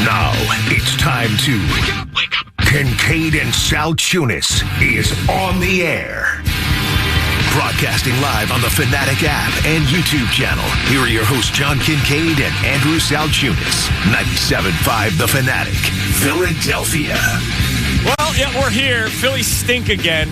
Now it's time to wake up. Kincaid and Saltunis is on the air. Broadcasting live on the Fanatic app and YouTube channel. Here are your hosts, John Kincaid and Andrew Saltunis. 97.5 The Fanatic, Philadelphia. Well, yeah, we're here. Phillies stink again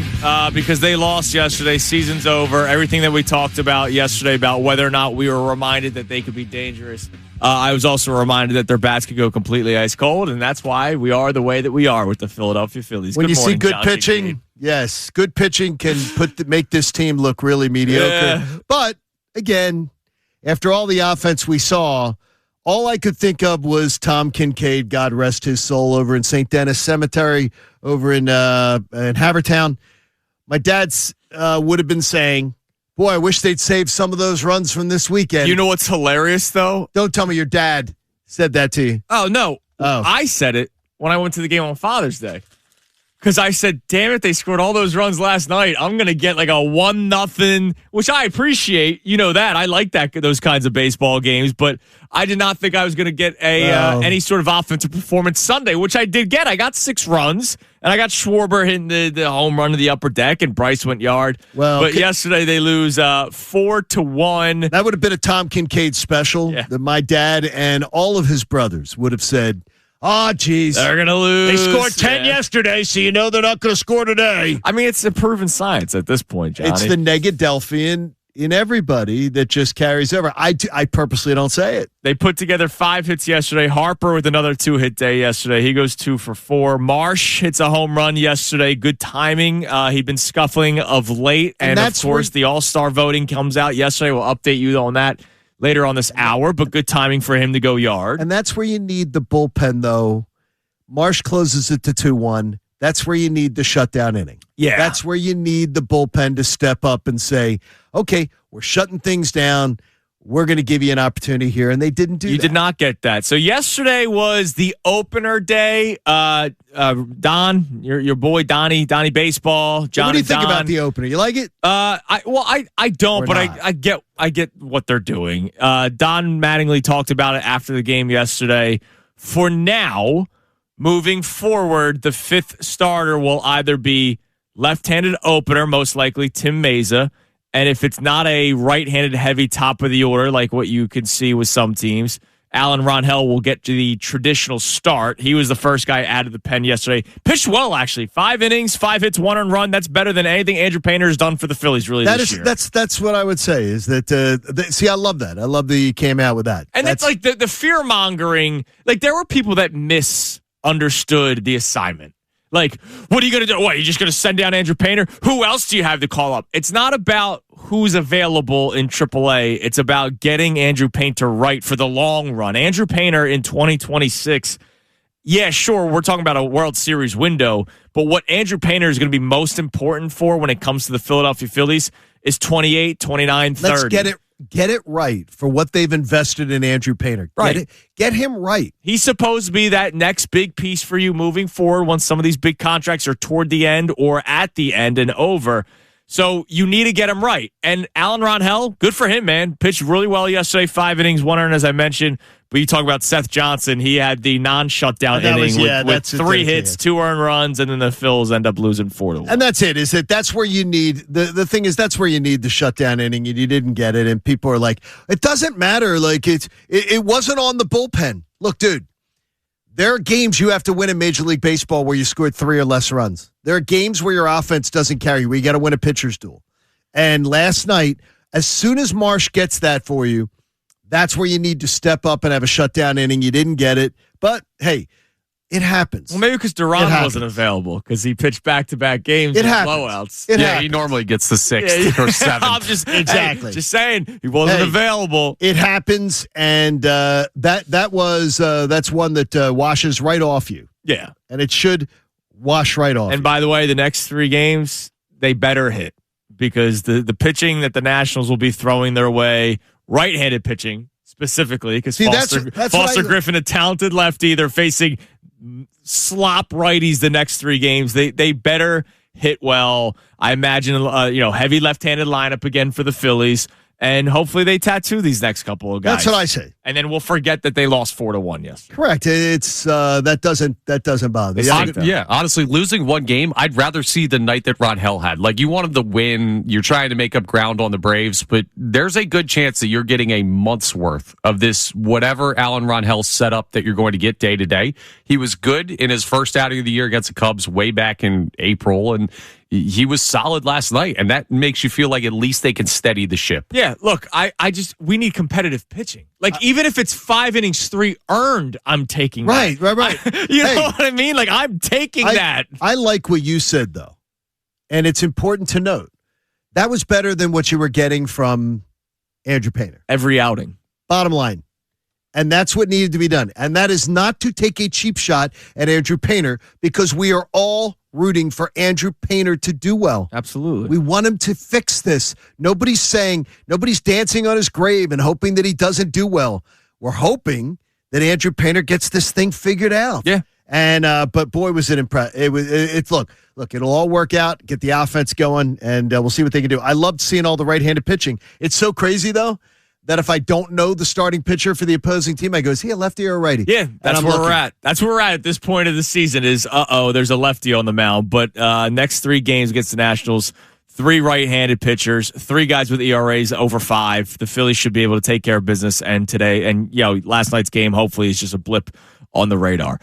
because they lost yesterday. Season's over. Everything that we talked about yesterday about whether or not we were reminded that they could be dangerous. I was also reminded that their bats could go completely ice cold, and that's why we are the way that we are with the Philadelphia Phillies. When good you morning, see good John pitching, Kincaid. yes, good pitching can make this team look really mediocre. Yeah. But, again, after all the offense we saw, all I could think of was Tom Kincaid, God rest his soul, over in St. Denis Cemetery over in Havertown. My dad's would have been saying, boy, I wish they'd save some of those runs from this weekend. You know what's hilarious, though? Don't tell me your dad said that to you. Oh, no. Oh. I said it when I went to the game on Father's Day. Because I said, damn it, they scored all those runs last night. I'm going to get like a 1-0, which I appreciate. You know that. I like those kinds of baseball games. But I did not think I was going to get any sort of offensive performance Sunday, which I did get. I got 6 runs, and I got Schwarber hitting the home run to the upper deck, and Bryce went yard. But yesterday they lose 4-1. That would have been a Tom Kincaid special that my dad and all of his brothers would have said, oh, geez. They're going to lose. They scored 10 yesterday, so you know they're not going to score today. I mean, it's a proven science at this point, Johnny. It's the Negadelphian in everybody that just carries over. I purposely don't say it. They put together 5 hits yesterday. Harper with another 2-hit day yesterday. He goes 2 for 4. Marsh hits a home run yesterday. Good timing. He'd been scuffling of late. And of course, the All-Star voting comes out yesterday. We'll update you on that later on this hour, but good timing for him to go yard. And that's where you need the bullpen, though. Marsh closes it to 2-1. That's where you need the shutdown inning. Yeah. That's where you need the bullpen to step up and say, okay, we're shutting things down. We're going to give you an opportunity here. And they didn't do that. You did not get that. So yesterday was the opener day. Don, your boy Donnie Baseball. John, what do you think about the opener? You like it? I don't, but I get what they're doing. Don Mattingly talked about it after the game yesterday. For now, moving forward, the 5th starter will either be left-handed opener, most likely Tim Meza, and if it's not a right-handed heavy top of the order, like what you can see with some teams, Alan Rangel will get to the traditional start. He was the first guy out of the pen yesterday. Pitched well, actually. 5 innings, 5 hits, 1 earned run. That's better than anything Andrew Painter has done for the Phillies this year. That's what I would say is that, see, I love that. I love that you came out with that. And that's like the fear-mongering. Like, there were people that misunderstood the assignment. Like, what are you going to do? What, you're just going to send down Andrew Painter? Who else do you have to call up? It's not about who's available in AAA. It's about getting Andrew Painter right for the long run. Andrew Painter in 2026, yeah, sure, we're talking about a World Series window, but what Andrew Painter is going to be most important for when it comes to the Philadelphia Phillies is 28, 29, 30. Let's get it right for what they've invested in Andrew Painter. Right. Get him right. He's supposed to be that next big piece for you moving forward once some of these big contracts are toward the end or at the end and over. So you need to get him right. And Alan Rangel, good for him, man. Pitched really well yesterday. 5 innings, 1 earned, as I mentioned. But you talk about Seth Johnson. He had the non-shutdown inning with 3 hits, 2 earned runs, and then the Phils end up losing 4-1. And that's it. That's where you need the thing is that's where you need the shutdown inning, and you didn't get it. And people are like, it doesn't matter. Like it wasn't on the bullpen. Look, dude, there are games you have to win in Major League Baseball where you scored 3 or less runs. There are games where your offense doesn't carry you, where you got to win a pitcher's duel. And last night, as soon as Marsh gets that for you, that's where you need to step up and have a shutdown inning. You didn't get it, but hey, it happens. Well, maybe because Duran wasn't available because he pitched back-to-back games with blowouts. He normally gets the 6th or 7th. I'm just just saying he wasn't available. It happens, and that's one that washes right off you. Yeah, and it should wash right off. And by the way, the next 3 games they better hit because the pitching that the Nationals will be throwing their way. Right-handed pitching, specifically, because Foster Griffin, a talented lefty, they're facing slop righties the next 3 games. They better hit well. I imagine, heavy left-handed lineup again for the Phillies, and hopefully they tattoo these next couple of guys. That's what I say. and then we'll forget that they lost 4-1 yesterday. Correct. It's that doesn't bother me. Honestly, losing one game, I'd rather see the night that Rangel had. Like, you want him to win. You're trying to make up ground on the Braves, but there's a good chance that you're getting a month's worth of this whatever Alan Rangel set up that you're going to get day to day. He was good in his first outing of the year against the Cubs way back in April, and he was solid last night, and that makes you feel like at least they can steady the ship. Yeah, look, we need competitive pitching. Like, even if it's 5 innings, 3 earned, I'm taking that. Right. You know what I mean? Like, I'm taking that. I like what you said, though, and it's important to note. That was better than what you were getting from Andrew Painter. Every outing. Bottom line. And that's what needed to be done. And that is not to take a cheap shot at Andrew Painter, because we are all rooting for Andrew Painter to do well. Absolutely. We want him to fix this. Nobody's dancing on his grave and hoping that he doesn't do well. We're hoping that Andrew Painter gets this thing figured out. Yeah. And but boy, was it impressive. Look, it'll all work out, get the offense going, and we'll see what they can do. I loved seeing all the right-handed pitching. It's so crazy, though, that if I don't know the starting pitcher for the opposing team, I go, is he a lefty or a righty? Yeah, that's where we're at. That's where we're at this point of the season is, there's a lefty on the mound. But next 3 games against the Nationals, 3 right-handed pitchers, 3 guys with ERAs over 5. The Phillies should be able to take care of business. And last night's game hopefully is just a blip on the radar.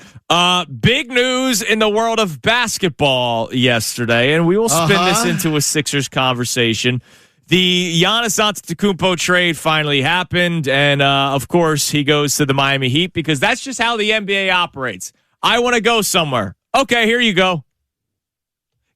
Big news in the world of basketball yesterday, and we will spin this into a Sixers conversation. The Giannis Antetokounmpo trade finally happened, and of course he goes to the Miami Heat because that's just how the NBA operates. I want to go somewhere. Okay, here you go.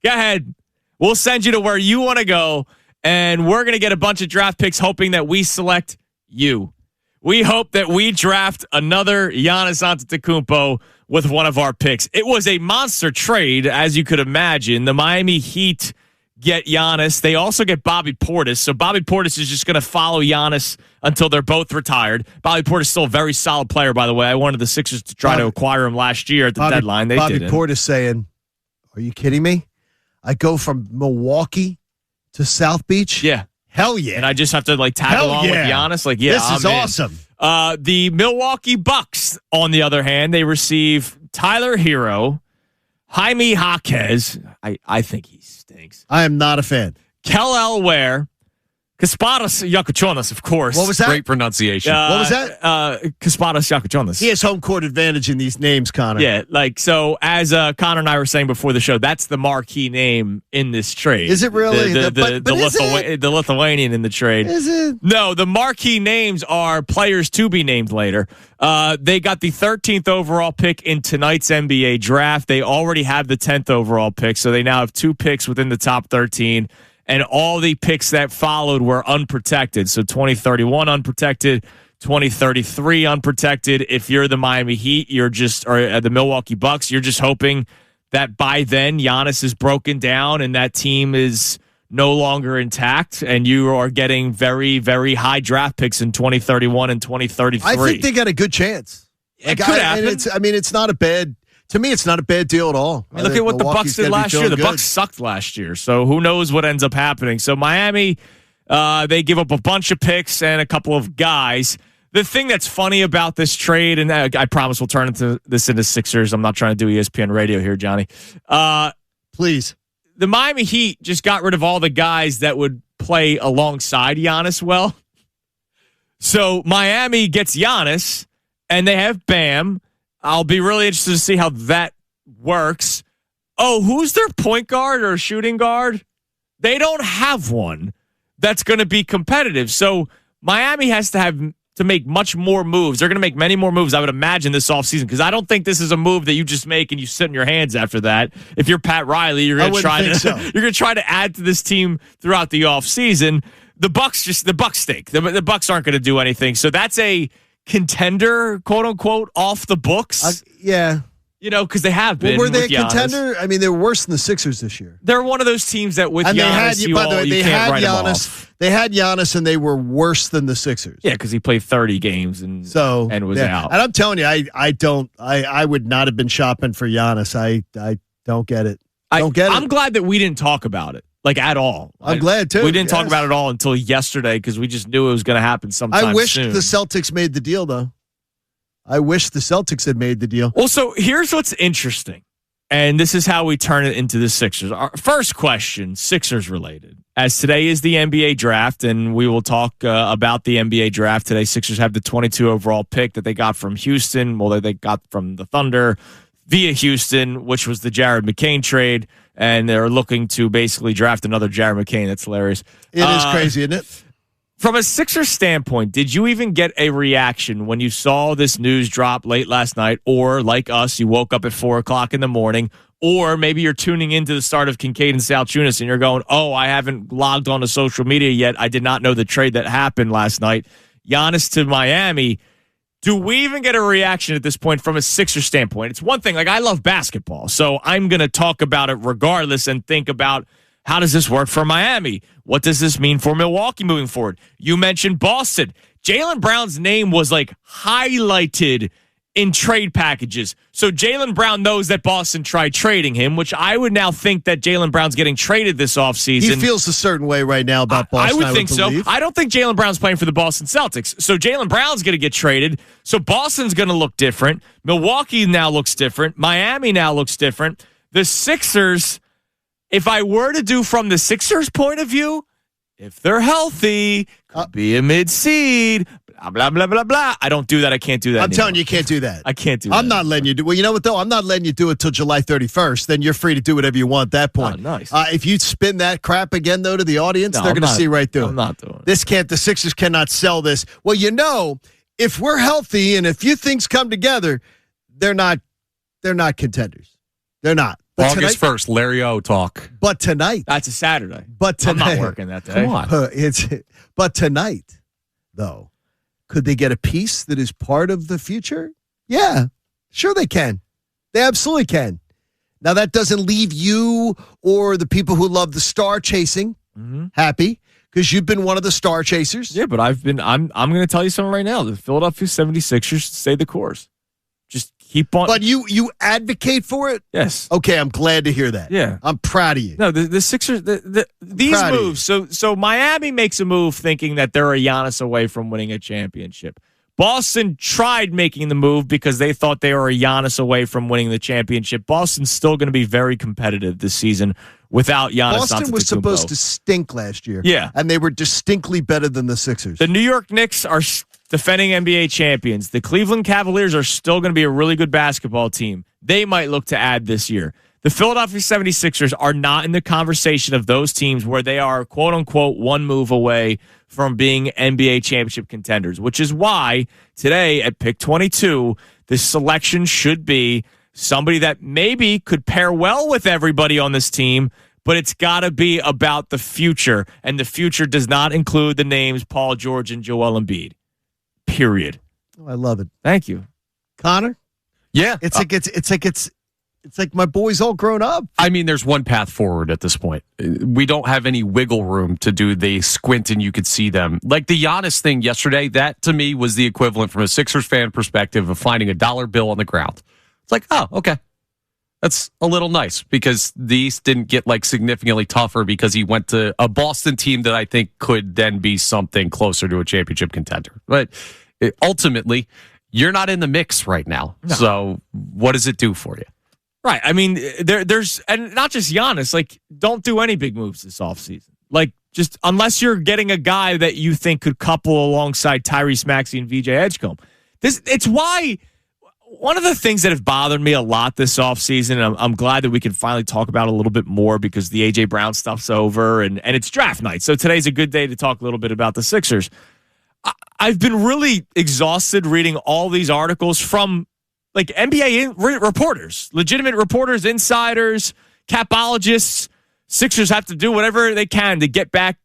Go ahead. We'll send you to where you want to go, and we're going to get a bunch of draft picks hoping that we select you. We hope that we draft another Giannis Antetokounmpo with one of our picks. It was a monster trade, as you could imagine. The Miami Heat get Giannis. They also get Bobby Portis. So Bobby Portis is just going to follow Giannis until they're both retired. Bobby Portis is still a very solid player, by the way. I wanted the Sixers to try to acquire him last year at the deadline. They didn't. Bobby Portis saying, are you kidding me? I go from Milwaukee to South Beach? Yeah. Hell yeah. And I just have to tag along with Giannis? This is awesome. The Milwaukee Bucks, on the other hand, they receive Tyler Hero, Jaime Jaquez. I think he stinks. I am not a fan. Kel Ware, Kasparas Yakuchonis, of course. What was that? Great pronunciation. What was that? Kasparas Yakuchonis. He has home court advantage in these names, Connor. Yeah, so as Connor and I were saying before the show, that's the marquee name in this trade. Is it really? The Lithuanian in the trade. Is it? No, the marquee names are players to be named later. They got the 13th overall pick in tonight's NBA draft. They already have the 10th overall pick, so they now have 2 picks within the top 13. And all the picks that followed were unprotected. So 2031 unprotected, 2033 unprotected. If you're the Miami Heat, or the Milwaukee Bucks, you're just hoping that by then Giannis is broken down and that team is no longer intact, and you are getting very, very high draft picks in 2031 and 2033. I think they got a good chance. It could happen. It's not a bad. To me, it's not a bad deal at all. Look at what the Bucks did last year. The Bucks sucked last year, so who knows what ends up happening. So Miami, they give up a bunch of picks and a couple of guys. The thing that's funny about this trade, and I promise we'll turn this into Sixers. I'm not trying to do ESPN radio here, Johnny. Please. The Miami Heat just got rid of all the guys that would play alongside Giannis well. So Miami gets Giannis, and they have Bam. I'll be really interested to see how that works. Oh, who's their point guard or shooting guard? They don't have one that's going to be competitive. So Miami has to make much more moves. They're going to make many more moves, I would imagine, this offseason, because I don't think this is a move that you just make and you sit in your hands after that. If you're Pat Riley, you're going to try to add to this team throughout the offseason. The Bucks stink. The Bucks aren't going to do anything. So that's a contender, quote unquote, off the books. Yeah. Because they have been. Were they a Giannis. Contender? I mean, they were worse than the Sixers this year. They're one of those teams that with Giannis, you can't write them off. They had Giannis, and they were worse than the Sixers. Yeah, because he played 30 games and was out. And I'm telling you, I would not have been shopping for Giannis. I don't get it. I'm glad that we didn't talk about it. like at all. I'm glad too. We didn't talk about it all until yesterday because we just knew it was going to happen sometime soon. I wish the Celtics made the deal, though. I wish the Celtics had made the deal. Well, so here's what's interesting, and this is how we turn it into the Sixers. Our first question, Sixers related. As today is the NBA draft, and we will talk about the NBA draft today. Sixers have the 22 overall pick that they got from Houston. Well, they got from the Thunder via Houston, which was the Jared McCain trade, and they're looking to basically draft another Jared McCain. That's hilarious. It is crazy, isn't it? From a Sixers standpoint, did you even get a reaction when you saw this news drop late last night, or like us, you woke up at 4 o'clock in the morning, or maybe you're tuning into the start of Kincaid and Salchunas and you're going, oh, I haven't logged on to social media yet. I did not know the trade that happened last night. Giannis to Miami. Do we even get a reaction at this point from a Sixers standpoint? It's one thing, like I love basketball, so I'm going to talk about it regardless and think about how does this work for Miami? What does this mean for Milwaukee moving forward? You mentioned Boston. Jaylen Brown's name was like highlighted in trade packages. So Jaylen Brown knows that Boston tried trading him, which I would now think that Jaylen Brown's getting traded this offseason. He feels a certain way right now about Boston. I would think so. I don't think Jaylen Brown's playing for the Boston Celtics. So Jaylen Brown's going to get traded. So Boston's going to look different. Milwaukee now looks different. Miami now looks different. The Sixers, if I were to do from the Sixers' point of view, if they're healthy, could be a mid-seed, blah, blah, blah, blah, blah. I don't do that. I can't do that I'm telling you can't do that. I can't do that. I'm not letting you do Well, you know what, though? I'm not letting you do it till July 31st. Then you're free to do whatever you want at that point. Oh, nice. If you spin that crap again, though, to the audience, they're going to see right through it. I'm not doing it. The Sixers cannot sell this. Well, if we're healthy and a few things come together, they're not contenders. They're not. But August 1st, Larry O talk. But tonight. That's a Saturday. But tonight. I'm not working that day. Come on. But tonight, though, could they get a piece that is part of the future? Yeah, sure they can. They absolutely can. Now, that doesn't leave you or the people who love the star chasing happy, because you've been one of the star chasers. Yeah, but I'm going to tell you something right now. The Philadelphia 76ers stay the course. Just keep on. But you advocate for it? Yes. Okay, I'm glad to hear that. Yeah. I'm proud of you. No, the Sixers, these moves. So Miami makes a move thinking that they're a Giannis away from winning a championship. Boston tried making the move because they thought they were a Giannis away from winning the championship. Boston's still going to be very competitive this season without Giannis Antetokounmpo. Boston was supposed to stink last year. Yeah. And they were distinctly better than the Sixers. The New York Knicks are defending NBA champions. The Cleveland Cavaliers are still going to be a really good basketball team. They might look to add this year. The Philadelphia 76ers are not in the conversation of those teams where they are, quote unquote, one move away from being NBA championship contenders, which is why today at pick 22, the selection should be somebody that maybe could pair well with everybody on this team, but it's got to be about the future, and the future does not include the names Paul George and Joel Embiid. Period. Oh, I love it. Thank you, Connor. Yeah, It's like my boy's all grown up. I mean, there's one path forward at this point. We don't have any wiggle room to do the squint and you could see them. Like the Giannis thing yesterday, that to me was the equivalent from a Sixers fan perspective of finding a dollar bill on the ground. It's like, oh, okay. That's a little nice because the East didn't get like significantly tougher because he went to a Boston team that I think could then be something closer to a championship contender. But ultimately, you're not in the mix right now. No. So what does it do for you? Right. I mean, there's, and not just Giannis, like, don't do any big moves this offseason. Like, just unless you're getting a guy that you think could couple alongside Tyrese Maxey and VJ Edgecombe. It's why one of the things that have bothered me a lot this offseason, and I'm glad that we can finally talk about it a little bit more because the A.J. Brown stuff's over and it's draft night. So today's a good day to talk a little bit about the Sixers. I've been really exhausted reading all these articles from like NBA reporters, legitimate reporters, insiders, capologists. Sixers have to do whatever they can to get back,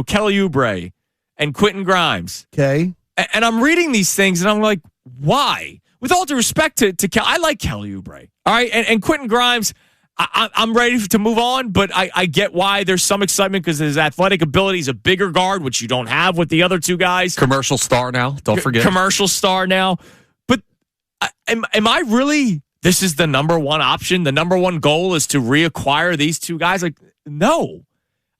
Kelly Oubre and Quentin Grimes. Okay. And I'm reading these things and I'm like, why? With all due respect to Kelly, I like Kelly Oubre. All right. And Quentin Grimes, I'm ready to move on, but I get why there's some excitement because his athletic ability is a bigger guard, which you don't have with the other two guys. Commercial star now. Don't forget. Commercial star now. Am I really, this is the number one option? The number one goal is to reacquire these two guys? Like, no.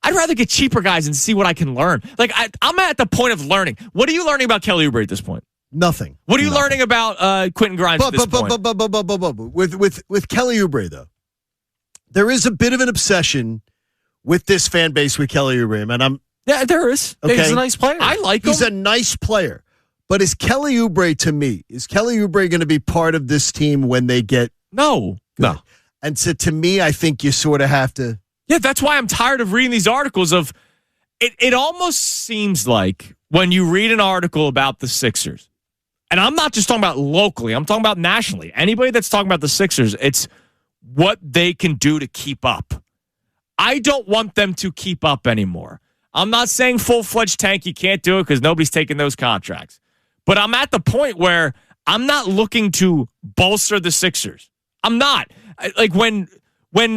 I'd rather get cheaper guys and see what I can learn. Like, I'm at the point of learning. What are you learning about Kelly Oubre at this point? Nothing. What are you learning about Quentin Grimes at this point? With Kelly Oubre, though, there is a bit of an obsession with this fan base with Kelly Oubre, man. Yeah, there is. Okay? He's a nice player. I like him. He's a nice player. But is Kelly Oubre going to be part of this team when they get... No. And so to me, I think you sort of have to... Yeah, that's why I'm tired of reading these articles of... It almost seems like when you read an article about the Sixers, and I'm not just talking about locally, I'm talking about nationally. Anybody that's talking about the Sixers, it's what they can do to keep up. I don't want them to keep up anymore. I'm not saying full-fledged tank, you can't do it because nobody's taking those contracts. But I'm at the point where I'm not looking to bolster the Sixers. I'm not. Like when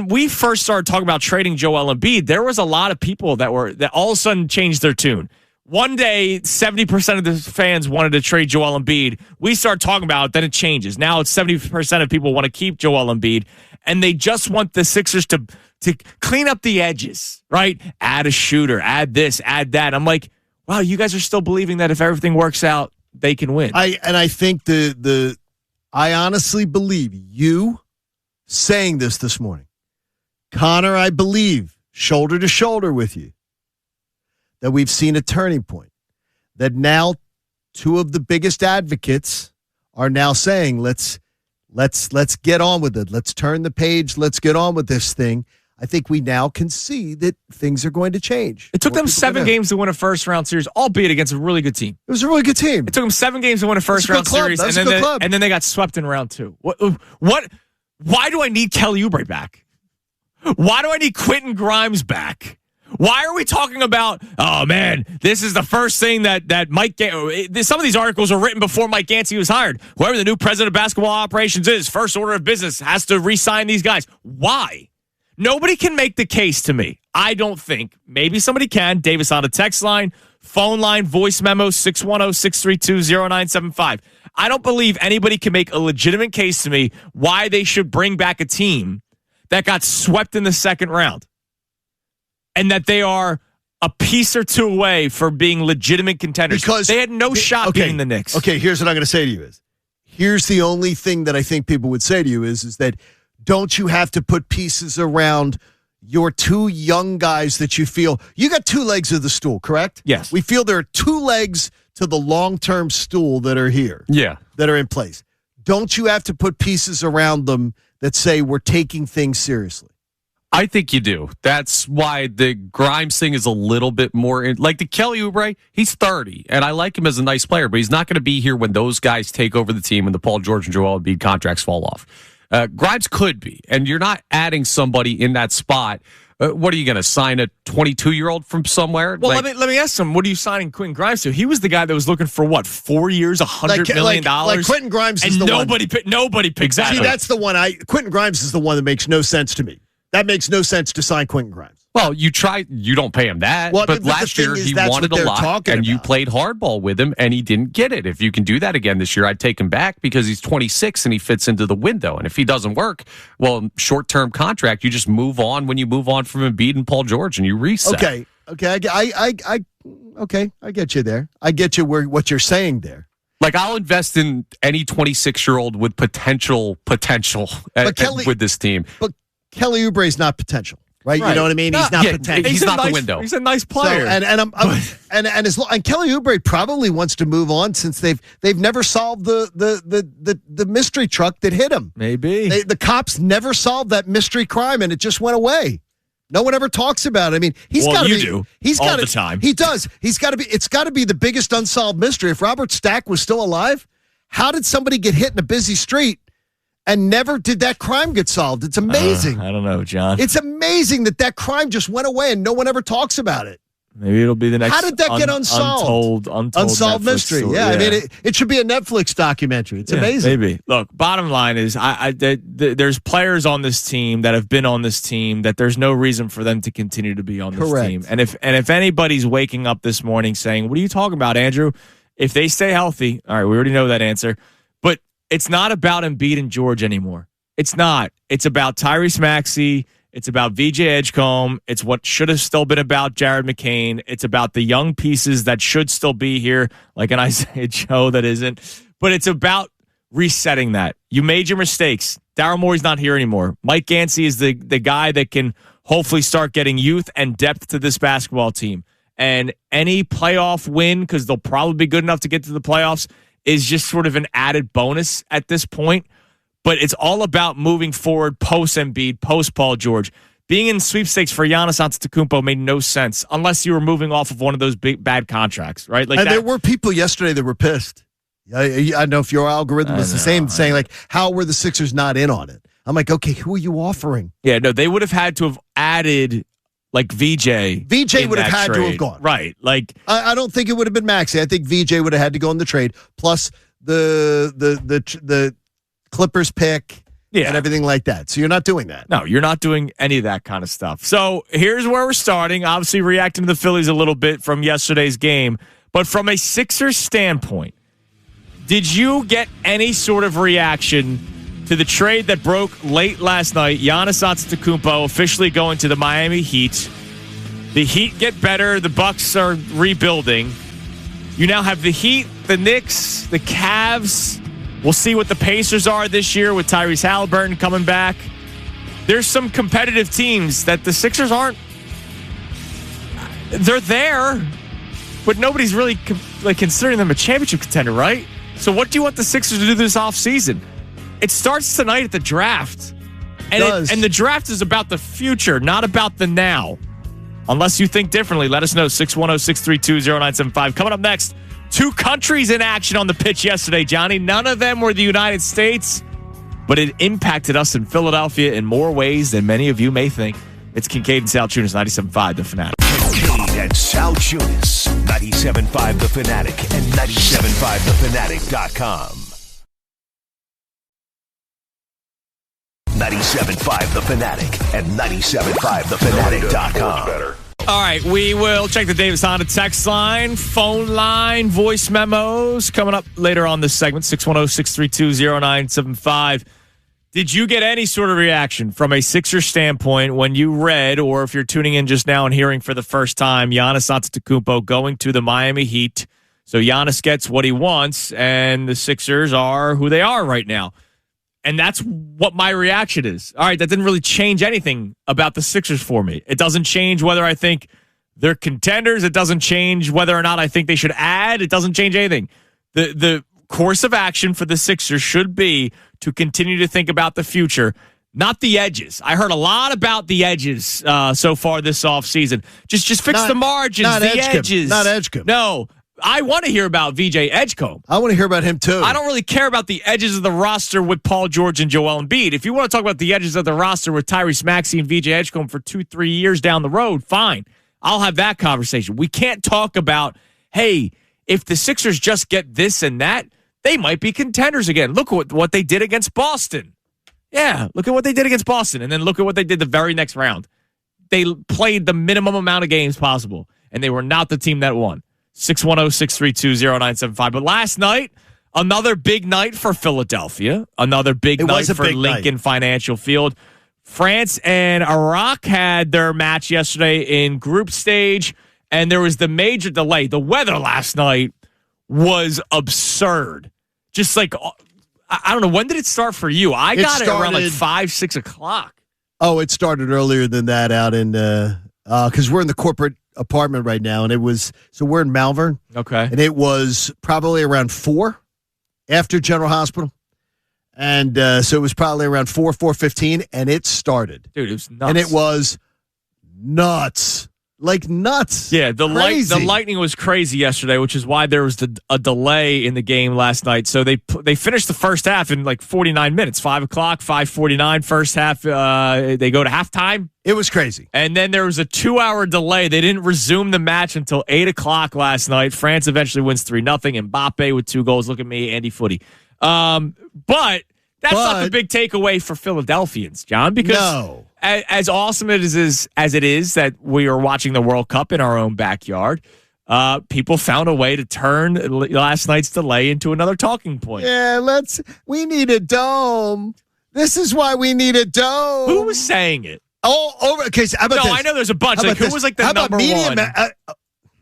we first started talking about trading Joel Embiid, there was a lot of people that all of a sudden changed their tune. One day, 70% of the fans wanted to trade Joel Embiid. We start talking about it, then it changes. Now it's 70% of people want to keep Joel Embiid, and they just want the Sixers to clean up the edges, right? Add a shooter, add this, add that. I'm like, wow, you guys are still believing that if everything works out, they can win. I think I honestly believe you saying this morning. Connor, I believe, shoulder to shoulder with you, that we've seen a turning point. That now two of the biggest advocates are now saying, let's get on with it. Let's turn the page. Let's get on with this thing. I think we now can see that things are going to change. It took them 7 games to win a first-round series, albeit against a really good team. It was a really good team. It took them 7 games to win a first-round series, and then they got swept in round 2. What? Why do I need Kelly Oubre back? Why do I need Quentin Grimes back? Why are we talking about, oh, man, this is the first thing that Mike... Some of these articles are written before Mike Yancey was hired. Whoever the new president of basketball operations is, first order of business, has to re-sign these guys. Why? Nobody can make the case to me. I don't think. Maybe somebody can. Davis on a text line, phone line, voice memo, 610-632-0975. I don't believe anybody can make a legitimate case to me why they should bring back a team that got swept in the second round and that they are a piece or two away from being legitimate contenders. Because they had no shot beating the Knicks. Okay, here's what I'm going to say to you here's the only thing that I think people would say to you is that don't you have to put pieces around your two young guys that you feel you got 2 legs of the stool, correct? Yes. We feel there are 2 legs to the long-term stool that are here. Yeah. That are in place. Don't you have to put pieces around them that say we're taking things seriously? I think you do. That's why the Grimes thing is a little bit more like the Kelly Oubre. He's 30, and I like him as a nice player, but he's not going to be here when those guys take over the team and the Paul George and Joel Embiid contracts fall off. Grimes could be, and you're not adding somebody in that spot. What are you going to sign a 22-year-old from somewhere? Well, let me ask him. What are you signing Quentin Grimes to? He was the guy that was looking for what, 4 years, $100 million? Like Quentin Grimes is the one. Nobody picks that. See, that's the one. Quentin Grimes is the one that makes no sense to me. That makes no sense to sign Quentin Grimes. Well, you don't pay him that. Well, but last year he wanted a lot, and you played hardball with him, and he didn't get it. If you can do that again this year, I'd take him back because he's 26 and he fits into the window. And if he doesn't work, well, short-term contract, you just move on when you move on from Embiid and Paul George, and you reset. Okay, I get you there. I get you what you're saying there. Like, I'll invest in any 26-year-old with potential with this team. But Kelly Oubre is not potential. Right? You know what I mean? He's not potential. He's not the window. He's a nice player. So, and Kelly Oubre probably wants to move on since they've never solved the mystery truck that hit him. Maybe the cops never solved that mystery crime, and it just went away. No one ever talks about it. I mean, he's got to be. Do. He's all the time. He does. He's got to be. It's got to be the biggest unsolved mystery. If Robert Stack was still alive, how did somebody get hit in a busy street? And never did that crime get solved. It's amazing. I don't know, John. It's amazing that crime just went away and no one ever talks about it. Maybe it'll be the next. How did that get unsolved? Unsolved mystery. Story. Yeah, I mean, it should be a Netflix documentary. It's amazing. Maybe. Look, bottom line is, there's players on this team that have been on this team that there's no reason for them to continue to be on this team. And if anybody's waking up this morning saying, "What are you talking about, Andrew?" If they stay healthy, all right, we already know that answer. But it's not about Embiid and George anymore. It's not. It's about Tyrese Maxey It's about VJ Edgecombe. It's what should have still been about Jared McCain. It's about the young pieces that should still be here, like an Isaiah Joe that isn't. But it's about resetting that. You made your mistakes. Daryl Morey's not here anymore. Mike Gansey is the guy that can hopefully start getting youth and depth to this basketball team. And any playoff win, because they'll probably be good enough to get to the playoffs, is just sort of an added bonus at this point. But it's all about moving forward post Embiid, post Paul George. Being in sweepstakes for Giannis Antetokounmpo made no sense unless you were moving off of one of those big bad contracts, right? Like, and there were people yesterday that were pissed. I don't know if your algorithm was the same, saying like, how were the Sixers not in on it? I'm like, okay, who are you offering? Yeah, no, they would have had to have added like VJ. VJ would have had to have gone. Right. Like, I don't think it would have been Maxey. I think VJ would have had to go in the trade, plus the Clippers pick and everything like that. So you're not doing that. No, you're not doing any of that kind of stuff. So here's where we're starting. Obviously reacting to the Phillies a little bit from yesterday's game. But from a Sixers standpoint, did you get any sort of reaction to the trade that broke late last night? Giannis Antetokounmpo officially going to the Miami Heat. The Heat get better. The Bucks are rebuilding. You now have the Heat, the Knicks, the Cavs. We'll see what the Pacers are this year with Tyrese Halliburton coming back. There's some competitive teams that the Sixers aren't. They're there, but nobody's really considering them a championship contender, right? So what do you want the Sixers to do this offseason? It starts tonight at the draft. And the draft is about the future, not about the now. Unless you think differently, let us know. 610-632-0975. Coming up next, 2 countries in action on the pitch yesterday, Johnny. None of them were the United States, but it impacted us in Philadelphia in more ways than many of you may think. It's Kincaid and Salchunas, 97.5 The Fanatic. Kincaid and Salchunas, 97.5 The Fanatic and 97.5thefanatic.com. 97.5 The Fanatic and 97.5thefanatic.com. All right, we will check the Davis Honda text line, phone line, voice memos coming up later on this segment, 610-632-0975. Did you get any sort of reaction from a Sixers standpoint when you read, or if you're tuning in just now and hearing for the first time, Giannis Antetokounmpo going to the Miami Heat? So Giannis gets what he wants, and the Sixers are who they are right now. And that's what my reaction is. All right, that didn't really change anything about the Sixers for me. It doesn't change whether I think they're contenders. It doesn't change whether or not I think they should add. It doesn't change anything. The course of action for the Sixers should be to continue to think about the future, not the edges. I heard a lot about the edges so far this offseason. Just fix the margins, the edges. Not Edgecombe. No. I want to hear about VJ Edgecombe. I want to hear about him, too. I don't really care about the edges of the roster with Paul George and Joel Embiid. If you want to talk about the edges of the roster with Tyrese Maxey and VJ Edgecombe for 2-3 years down the road, fine. I'll have that conversation. We can't talk about, hey, if the Sixers just get this and that, they might be contenders again. Look at what they did against Boston. Yeah, look at what they did against Boston. And then look at what they did the very next round. They played the minimum amount of games possible, and they were not the team that won. 610-632-0975. But last night, another big night for Philadelphia. Another big night for Lincoln Financial Field. France and Iraq had their match yesterday in group stage, and there was the major delay. The weather last night was absurd. Just like, I don't know, when did it start for you? I got it around like 5, 6 o'clock. Oh, it started earlier than that out in, because we're in the corporate apartment right now, and we're in Malvern. Okay. And it was probably around 4 after General Hospital. And so it was probably around 4:15, and it started. Dude, it was nuts. And it was nuts. Like nuts. Yeah, the lightning was crazy yesterday, which is why there was a delay in the game last night. So they finished the first half in like 49 minutes, 5 o'clock, 5:49 first half. They go to halftime. It was crazy. And then there was a 2-hour delay. They didn't resume the match until 8 o'clock last night. France eventually wins 3-0. Mbappe with 2 goals. Look at me, Andy Footy. But that's not the big takeaway for Philadelphians, John, because as awesome as it is that we are watching the World Cup in our own backyard, people found a way to turn last night's delay into another talking point. Yeah, we need a dome. This is why we need a dome. Who was saying it? all over. Okay, so how about this? I know there's a bunch. Like, who was like the number one?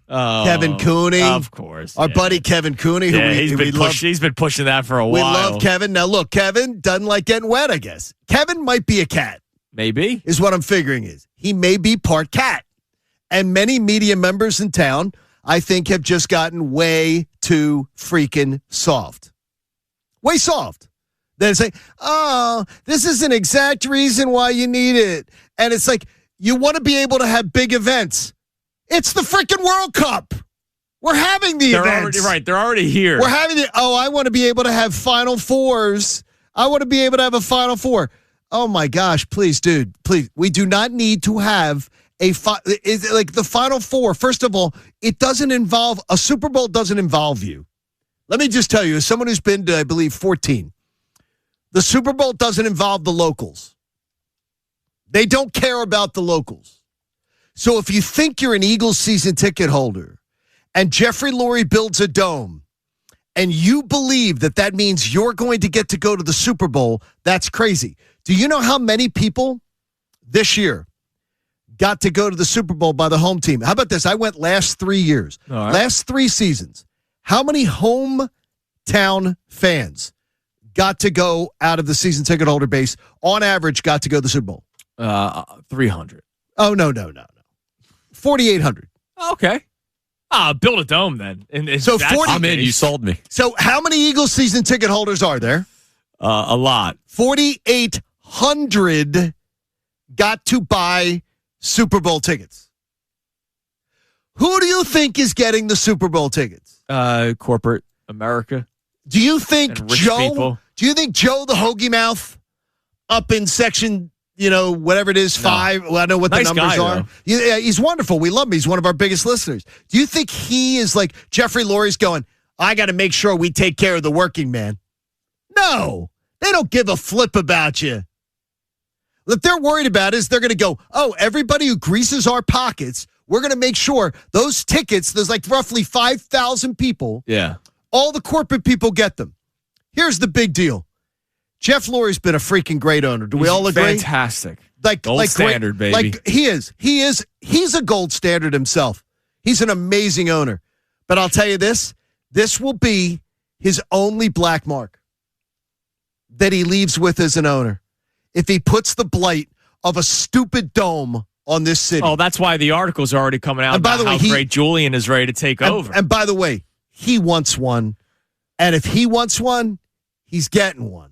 Kevin Cooney, of course, our buddy Kevin Cooney. He's been pushing that for a while. We love Kevin. Now look, Kevin doesn't like getting wet. I guess Kevin might be a cat. Maybe is what I'm figuring. Is he may be part cat, and many media members in town, I think, have just gotten way too freaking soft. Way soft. They say, "Oh, this is an exact reason why you need it," and it's like you want to be able to have big events. It's the freaking World Cup. We're having the events. They're already here. We're having the. Oh, I want to be able to have Final Fours. I want to be able to have a Final Four. Oh my gosh, please, dude, please. We do not need to have like the Final Four. First of all, it doesn't involve a Super Bowl. Doesn't involve you. Let me just tell you, as someone who's been to, I believe, 14, the Super Bowl doesn't involve the locals. They don't care about the locals. So if you think you're an Eagles season ticket holder and Jeffrey Lurie builds a dome and you believe that means you're going to get to go to the Super Bowl, that's crazy. Do you know how many people this year got to go to the Super Bowl by the home team? How about this? I went last 3 years, last 3 seasons. How many hometown fans got to go out of the season ticket holder base, on average, got to go to the Super Bowl? 300. Oh, no. 4,800. Okay. Build a dome then. And so I'm in. You sold me. So how many Eagles season ticket holders are there? A lot. 4,800 got to buy Super Bowl tickets. Who do you think is getting the Super Bowl tickets? Corporate America. Do you think Joe? People. Do you think Joe the Hoagie Mouth up in section? Whatever it is, 5. Well, I know what nice the numbers guy, are. Yeah, he's wonderful. We love him. He's one of our biggest listeners. Do you think he is like Jeffrey Lurie's going, I got to make sure we take care of the working man? No, they don't give a flip about you. What they're worried about is they're going to go, everybody who greases our pockets, we're going to make sure those tickets, there's like roughly 5,000 people. Yeah. All the corporate people get them. Here's the big deal. Jeff Lurie's been a freaking great owner. Do we all agree? Fantastic. Gold standard, great, baby. Like he is. He's a gold standard himself. He's an amazing owner. But I'll tell you this will be his only black mark that he leaves with as an owner. If he puts the blight of a stupid dome on this city. Oh, that's why the articles are already coming out about how great Julian is ready to take over. And by the way, he wants one. And if he wants one, he's getting one.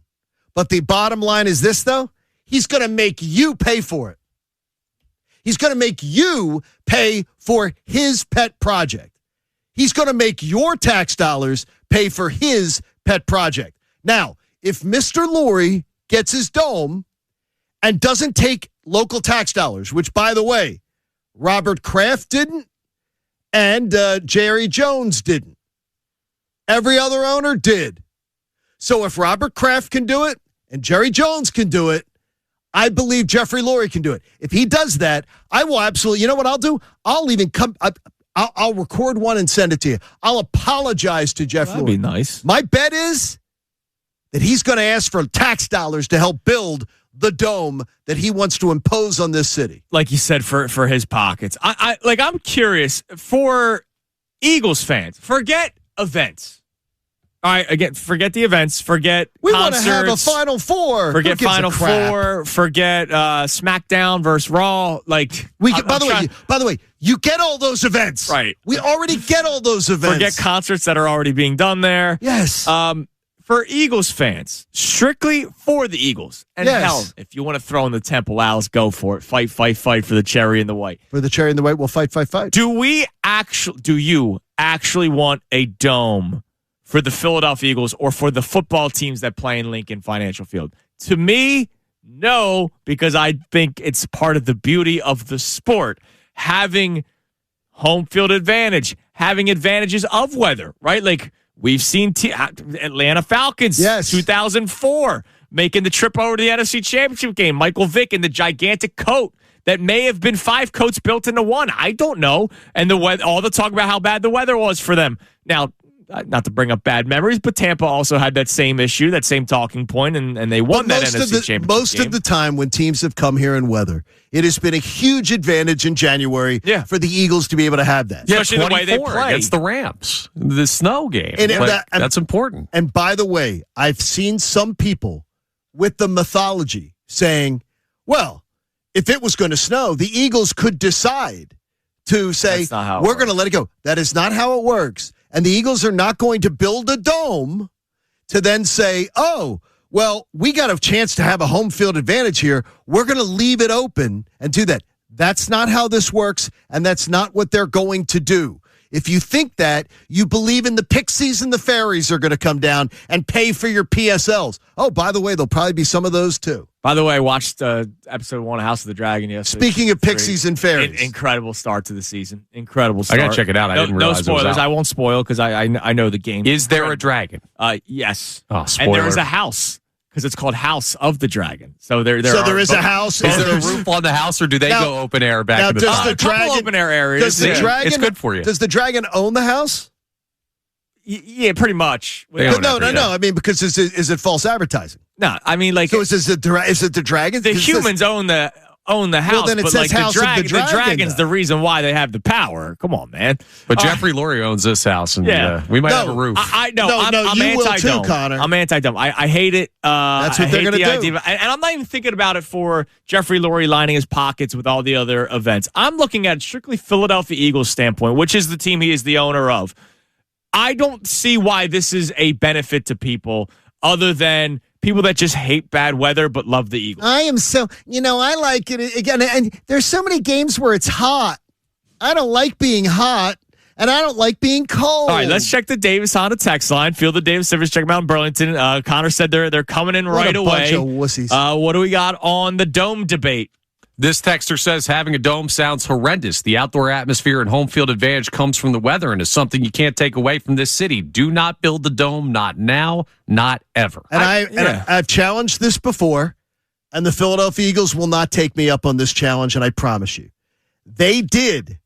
But the bottom line is this, though. He's going to make you pay for it. He's going to make you pay for his pet project. He's going to make your tax dollars pay for his pet project. Now, if Mr. Lurie gets his dome and doesn't take local tax dollars, which, by the way, Robert Kraft didn't and Jerry Jones didn't. Every other owner did. So if Robert Kraft can do it and Jerry Jones can do it, I believe Jeffrey Lurie can do it. If he does that, I will absolutely, you know what I'll do? I'll even come, I'll record one and send it to you. I'll apologize to Jeff Lurie. That'd be nice. My bet is that he's going to ask for tax dollars to help build the dome that he wants to impose on this city. Like you said, for his pockets. I'm curious, for Eagles fans, forget events. All right, again, forget the events. Forget we concerts. We want to have a Final Four. Forget Final Four. Forget SmackDown versus Raw. By the way, you get all those events. Right. We already get all those events. Forget concerts that are already being done there. Yes. For Eagles fans, strictly for the Eagles. And hell, if you want to throw in the Temple Owls, go for it. Fight for the cherry and the white. For the cherry and the white, we'll fight. Do you actually want a dome for the Philadelphia Eagles or for the football teams that play in Lincoln Financial Field? To me, no, because I think it's part of the beauty of the sport. Having home field advantage, having advantages of weather, right? Like we've seen Atlanta Falcons, 2004, making the trip over to the NFC Championship game. Michael Vick in the gigantic coat that may have been 5 coats built into one. I don't know. And all the talk about how bad the weather was for them. Now, not to bring up bad memories, but Tampa also had that same issue, that same talking point, and they won that NFC Championship most game. of the time when teams have come here in weather, it has been a huge advantage in January for the Eagles to be able to have that. Yeah, especially the way they play against the Rams, the snow game. And that's important. And by the way, I've seen some people with the mythology saying, well, if it was going to snow, the Eagles could decide to say, we're going to let it go. That is not how it works. And the Eagles are not going to build a dome to then say, oh, well, we got a chance to have a home field advantage here. We're going to leave it open and do that. That's not how this works, and that's not what they're going to do. If you think that, you believe in the pixies and the fairies are going to come down and pay for your PSLs. Oh, by the way, there'll probably be some of those too. By the way, I watched episode 1 of House of the Dragon yesterday. Speaking of pixies and fairies. Incredible start to the season. Incredible start. I got to check it out. I didn't realize no spoilers. It was out. I won't spoil because I know the game. Is there a dragon? Yes. Oh, spoiler. And there is a house. Because it's called House of the Dragon. So there is a house. Is there a roof on the house, or do they go open air back in the top? A couple open air areas. Does the dragon, it's good for you. Does the dragon own the house? Yeah, pretty much. No. I mean, because is it false advertising? No, I mean, like. So is it the dragon? The humans own the house, well, then it says House of the Dragon. The dragon's the reason why they have the power. Come on, man. But Jeffrey Lurie owns this house, and we might have a roof. I'm anti-dome. Connor. I'm anti-dome. I hate it. That's what they're going to do. And I'm not even thinking about it for Jeffrey Lurie lining his pockets with all the other events. I'm looking at strictly Philadelphia Eagles standpoint, which is the team he is the owner of. I don't see why this is a benefit to people other than people that just hate bad weather but love the Eagles. I am so, I like it again. And there's so many games where it's hot. I don't like being hot, and I don't like being cold. All right, let's check the Davis Honda text line. Field the Davis Service. Check them out in Burlington. Connor said they're coming in right away. Bunch of wussies. What do we got on the dome debate? This texter says having a dome sounds horrendous. The outdoor atmosphere and home field advantage comes from the weather and is something you can't take away from this city. Do not build the dome, not now, not ever. And I've challenged this before, and the Philadelphia Eagles will not take me up on this challenge, and I promise you. They did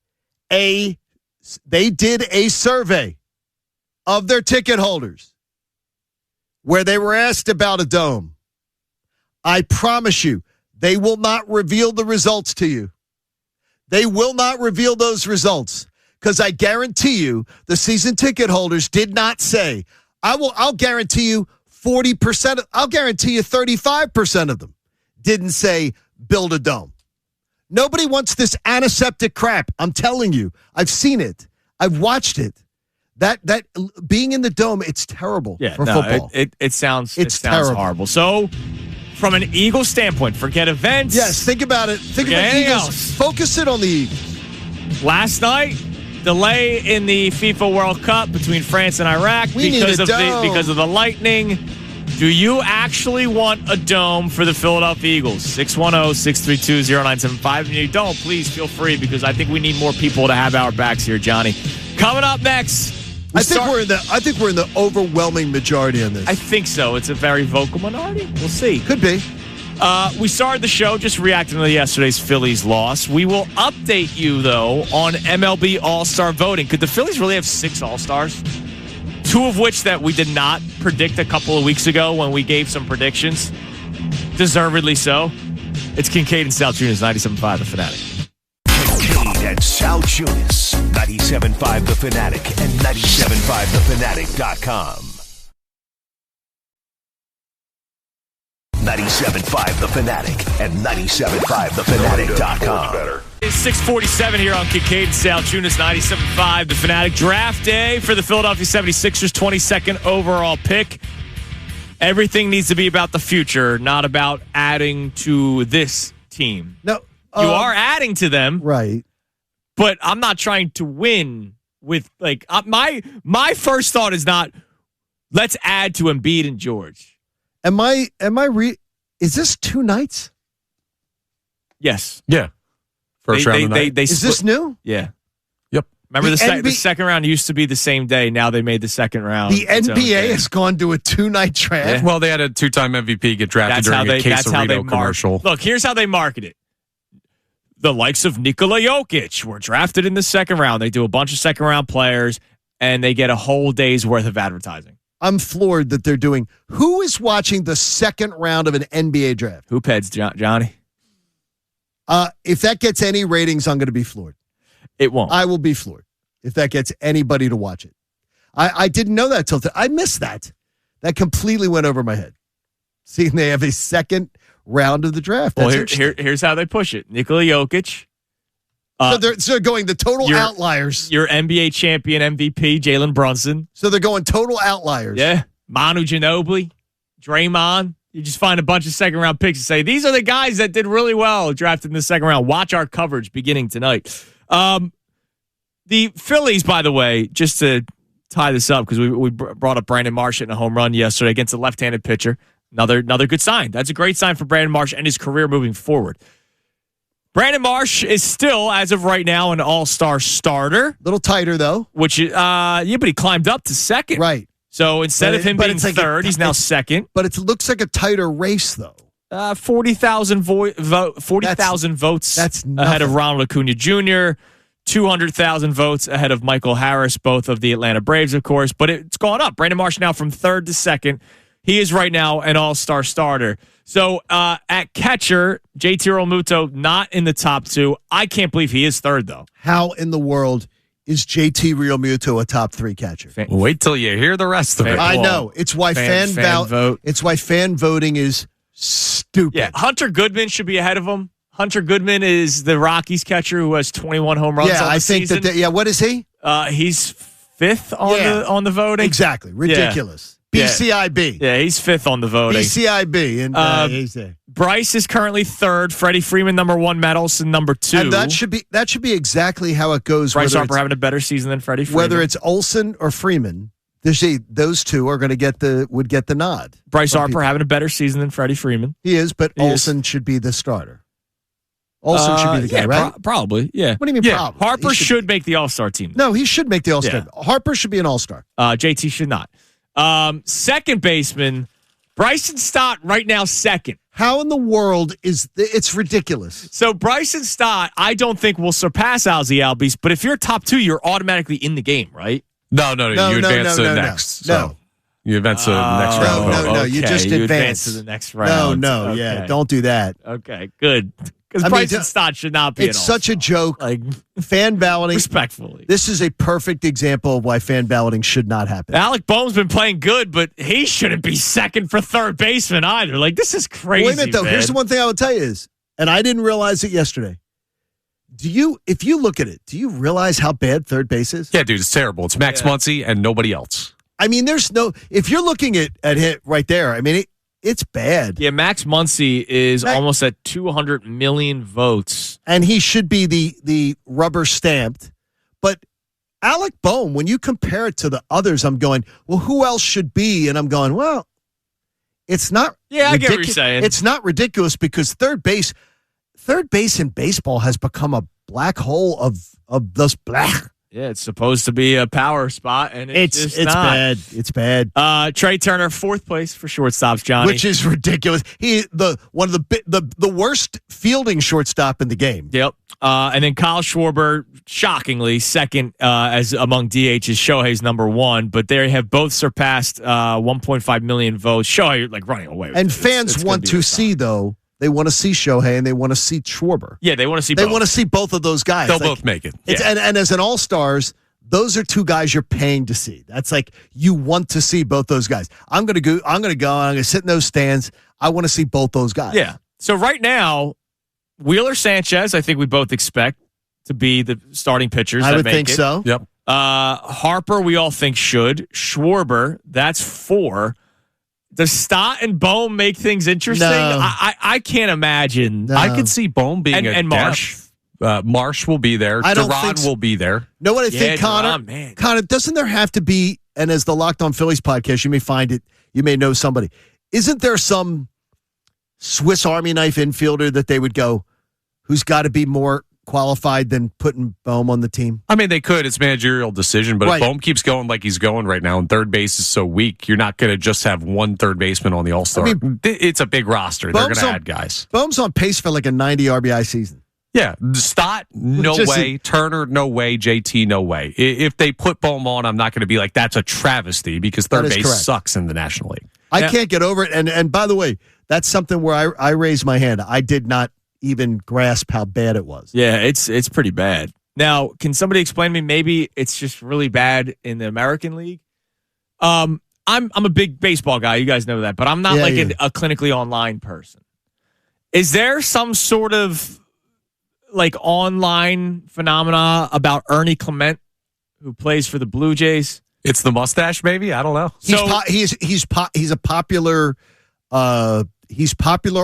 a survey of their ticket holders where they were asked about a dome. I promise you, they will not reveal the results to you. They will not reveal those results because I guarantee you the season ticket holders did not say, I'll guarantee you 40%, I'll guarantee you 35% of them didn't say build a dome. Nobody wants this antiseptic crap. I'm telling you, I've seen it. I've watched it. That being in the dome, it's terrible for football. It sounds horrible. So, from an Eagles standpoint, forget events. Yes, think about it. Think about the Eagles. Focus it on the Eagles. Last night, delay in the FIFA World Cup between France and Iraq because of the lightning. Do you actually want a dome for the Philadelphia Eagles? 610-632-0975. If you don't, please feel free because I think we need more people to have our backs here, Johnny. Coming up next. I think we're in the overwhelming majority on this. I think so. It's a very vocal minority. We'll see. Could be. We started the show just reacting to yesterday's Phillies loss. We will update you, though, on MLB All-Star voting. Could the Phillies really have 6 All-Stars? 2 of which that we did not predict a couple of weeks ago when we gave some predictions. Deservedly so. It's Kincaid and Saltunis, 97.5 The Fanatic. Kincaid and Saltunis, 97.5 The Fanatic and 97.5thefanatic.com. 97.5 The Fanatic and 97.5thefanatic.com. It's 6:47 here on Kincaid and Saltunis, 97.5 The Fanatic. Draft day for the Philadelphia 76ers, 22nd overall pick. Everything needs to be about the future, not about adding to this team. No, you are adding to them, right? But I'm not trying to win with my first thought is not let's add to Embiid and George. Is this 2 nights? Yes. Yeah. First round of night. Is this new? Yeah. Yep. Remember the second round used to be the same day. Now they made the second round. The NBA has gone to a 2-night draft. Yeah. Well, they had a 2-time MVP get drafted during a Quesarito commercial. Look, here's how they market it. The likes of Nikola Jokic were drafted in the second round. They do a bunch of second round players. and they get a whole day's worth of advertising. I'm floored that they're doing. Who is watching the second round of an NBA draft? Who peds, Johnny? If that gets any ratings, I'm going to be floored. It won't. I will be floored if that gets anybody to watch it. I didn't know that till I missed that. That completely went over my head. Seeing they have a second round of the draft. That's here's how they push it. Nikola Jokic. So they're going the total outliers. Your NBA champion MVP, Jalen Brunson. So they're going total outliers. Yeah. Manu Ginobili, Draymond. You just find a bunch of second-round picks and say, these are the guys that did really well drafted in the second round. Watch our coverage beginning tonight. The Phillies, by the way, just to tie this up, because we brought up Brandon Marsh in a home run yesterday against a left-handed pitcher. Another good sign. That's a great sign for Brandon Marsh and his career moving forward. Brandon Marsh is still, as of right now, an all-star starter. A little tighter, though. But he climbed up to second. Right. So instead of him being third, he's now second. But it looks like a tighter race, though. 40,000 votes that's ahead of Ronald Acuna Jr., 200,000 votes ahead of Michael Harris, both of the Atlanta Braves, of course. But it's gone up. Brandon Marsh now from third to second. He is right now an all-star starter. So at catcher, JT Realmuto not in the top two. I can't believe he is third, though. How in the world is JT Realmuto a top three catcher? Wait till you hear the rest of it. I know. It's why fan vote. It's why fan voting is stupid. Yeah, Hunter Goodman should be ahead of him. Hunter Goodman is the Rockies catcher who has 21 home runs. Yeah, I think season. that. What is he? He's fifth on the voting. Exactly, ridiculous. BCIB. Yeah, he's fifth on the voting. BCIB, and he's there. Bryce is currently third. Freddie Freeman number one. Medelson number two. And that should be exactly how it goes. Bryce Harper having a better season than Freddie Freeman. Whether it's Olsen or Freeman, those two are going to would get the nod. Bryce Harper having a better season than Freddie Freeman. He is, but Olsen should be the starter. Olsen should be the guy, right? Probably, yeah. What do you mean, probably? Harper should make the All-Star team. No, he should make the All-Star. Yeah. Harper should be an All-Star. JT should not. Second baseman, Bryson Stott right now second. How in the world it's ridiculous. So Bryson Stott, I don't think will surpass Ozzie Albies, but if you're top two, you're automatically in the game, right? No. You advance to the next. So you advance to the next round. No. You just advance to the next round. No. Okay. Yeah, don't do that. Okay, good. Because Bryson Stott should not be. It's such a joke. Like fan balloting. Respectfully, this is a perfect example of why fan balloting should not happen. Alec Boehm's been playing good, but he shouldn't be second for third baseman either. Like, this is crazy. Wait a minute, though. Man. Here's the one thing I would tell you is, and I didn't realize it yesterday. If you look at it, do you realize how bad third base is? Yeah, dude, it's terrible. It's Max Muncy and nobody else. I mean, if you're looking at it right there, I mean, it's bad. Yeah, Max Muncy is almost at 200 million votes. And he should be the rubber stamped. But Alec Boehm, when you compare it to the others, I'm going, well, who else should be? And I'm going, well, it's not. Yeah, I get what you're saying. It's not ridiculous because third base in baseball has become a black hole of this black. Yeah, it's supposed to be a power spot, and it's not. Bad. It's bad. Trey Turner, fourth place for shortstops, Johnny, which is ridiculous. He one of the worst fielding shortstop in the game. Yep. And then Kyle Schwarber, shockingly second as among DHs. Shohei's number one, but they have both surpassed 1.5 million votes. Shohei running away. And fans want to see though. They want to see Shohei and they want to see Schwarber. Yeah, they want to see. They want to see both of those guys. They'll both make it. And as an all-stars, those are two guys you're paying to see. That's like you want to see both those guys. I'm gonna go. I'm gonna sit in those stands. I want to see both those guys. Yeah. So right now, Wheeler Sanchez, I think we both expect to be the starting pitchers. I would think so. Yep. Harper, we all think should. Schwarber, that's 4. Does Stott and Boehm make things interesting? No. I can't imagine. No. I could see Boehm being and Marsh. Marsh will be there. Duran will be there. Know what I think, Connor? Man. Connor, doesn't there have to be, and as the Locked On Phillies podcast, you may find it, you may know somebody. Isn't there some Swiss Army knife infielder that they would go, who's got to be more qualified than putting Boehm on the team? I mean, they could. It's a managerial decision, but if Boehm keeps going like he's going right now and third base is so weak, you're not going to just have one third baseman on the All-Star. I mean, it's a big roster. They're going to add guys. Boehm's on pace for like a 90 RBI season. Yeah, Stott, no way. Turner, no way. JT, no way. If they put Bohm on, I'm not going to be like, that's a travesty, because third base sucks in the National League. I can't get over it. And by the way, that's something where I raised my hand. I did not even grasp how bad it was. Yeah, it's pretty bad. Now, can somebody explain to me, maybe it's just really bad in the American League? I'm a big baseball guy. You guys know that. But I'm not a clinically online person. Is there some sort of online phenomena about Ernie Clement, who plays for the Blue Jays? It's the mustache, maybe? I don't know. He's popular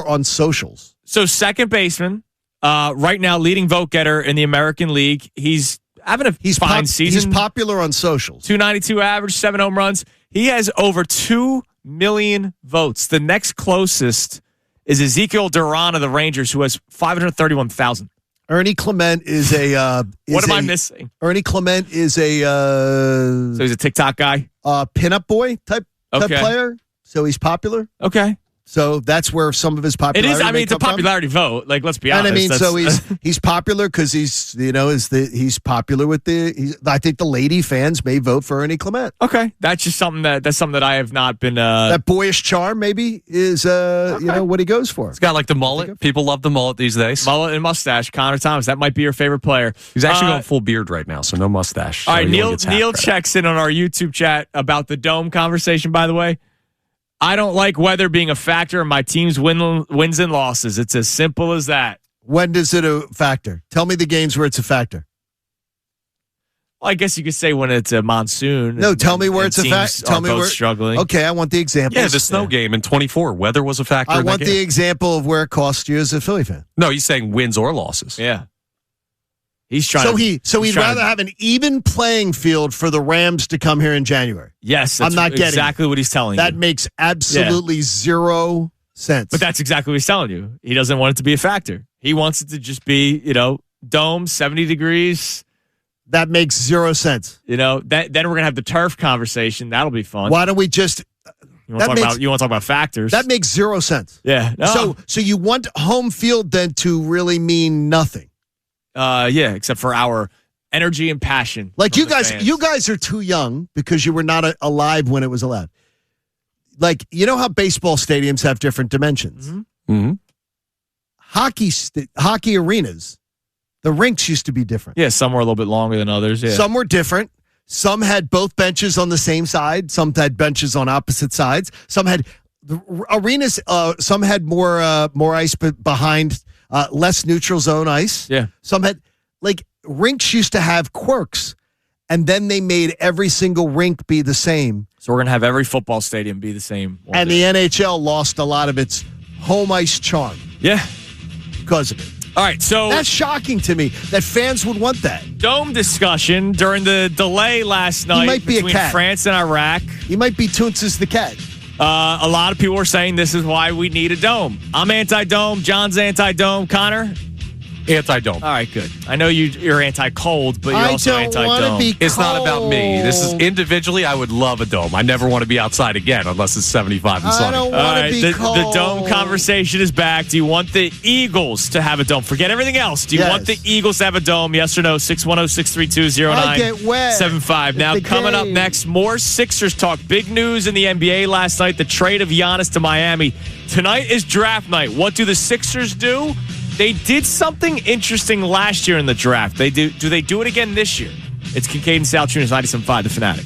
on socials. So second baseman, right now leading vote getter in the American League. He's having a fine season. He's popular on socials. 292 average, 7 home runs. He has over 2 million votes. The next closest is Ezekiel Duran of the Rangers, who has 531,000. Ernie Clement is a. What am I missing? Ernie Clement is a. So he's a TikTok guy? Pinup boy type player. So he's popular. Okay. So that's where some of his popularity. It is. I mean, it's a popularity vote. Let's be honest. And I mean, so he's popular because he's popular with I think the lady fans may vote for Ernie Clement. Okay, that's just something that I have not been. That boyish charm maybe is what he goes for. He's got the mullet. People love the mullet these days. Mullet and mustache. Connor Thomas. That might be your favorite player. He's actually going full beard right now, so no mustache. All right, Neil checks in on our YouTube chat about the dome conversation. By the way. I don't like weather being a factor in my team's wins and losses. It's as simple as that. When is it a factor? Tell me the games where it's a factor. Well, I guess you could say when it's a monsoon. No, tell me where it's a factor. Tell me where struggling. Okay, I want the example. Yeah, the snow game in 24. Weather was a factor. I want the example of where it cost you as a Philly fan. No, he's saying wins or losses. Yeah. He's trying. So he'd rather have an even playing field for the Rams to come here in January. Yes, I'm not getting exactly what he's telling you. That makes absolutely zero sense. But that's exactly what he's telling you. He doesn't want it to be a factor. He wants it to just be, dome, 70 degrees. That makes zero sense. Then we're gonna have the turf conversation. That'll be fun. Why don't we just? You want to talk about factors? That makes zero sense. Yeah. No. So you want home field then to really mean nothing. Yeah, except for our energy and passion. Like you guys are too young because you were not alive when it was allowed. Like, you know how baseball stadiums have different dimensions? Mm-hmm. Hockey arenas, the rinks used to be different. Yeah, some were a little bit longer than others. Yeah. Some were different. Some had both benches on the same side. Some had benches on opposite sides. Some had arenas. Some had more ice behind. Less neutral zone ice. Yeah. Some had, rinks used to have quirks, and then they made every single rink be the same. So we're going to have every football stadium be the same. And the NHL lost a lot of its home ice charm. Yeah. Because of it. All right, so that's shocking to me that fans would want that. Dome discussion during the delay last night between France and Iraq. He might be Toonces the cat. A lot of people are saying this is why we need a dome. I'm anti-dome. John's anti-dome. Connor? Anti-dome. All right, good. I know you're anti-cold, but you're also anti-dome. It's not about me. This is individually, I would love a dome. I never want to be outside again unless it's 75 and sunny. I don't want to be cold. The dome conversation is back. Do you want the Eagles to have a dome? Forget everything else. Do you want the Eagles to have a dome? Yes or no? 610-632-0975. Now, coming up next, more Sixers talk. Big news in the NBA last night, the trade of Giannis to Miami. Tonight is draft night. What do the Sixers do? They did something interesting last year in the draft. Do they do it again this year? It's Kincaid and Sal Tunis, 97.5, The Fanatic.